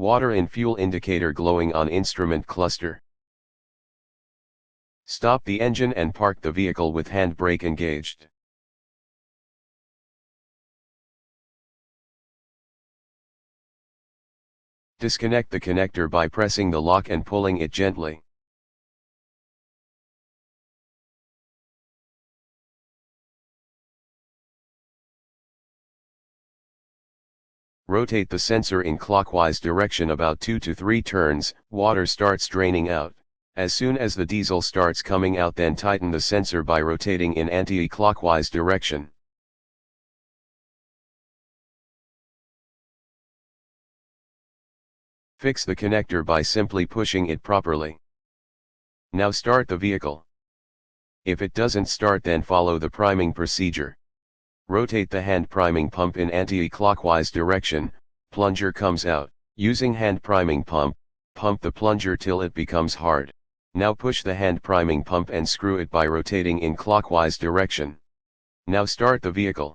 Water and fuel indicator glowing on instrument cluster. Stop the engine and park the vehicle with handbrake engaged. Disconnect the connector by pressing the lock and pulling it gently. Rotate the sensor in clockwise direction about 2 to 3 turns, water starts draining out. As soon as the diesel starts coming out, then tighten the sensor by rotating in anti-clockwise direction. Fix the connector by simply pushing it properly. Now start the vehicle. If it doesn't start, then follow the priming procedure. Rotate the hand priming pump in anti-clockwise direction, plunger comes out. Using hand priming pump, pump the plunger till it becomes hard. Now push the hand priming pump and screw it by rotating in clockwise direction. Now start the vehicle.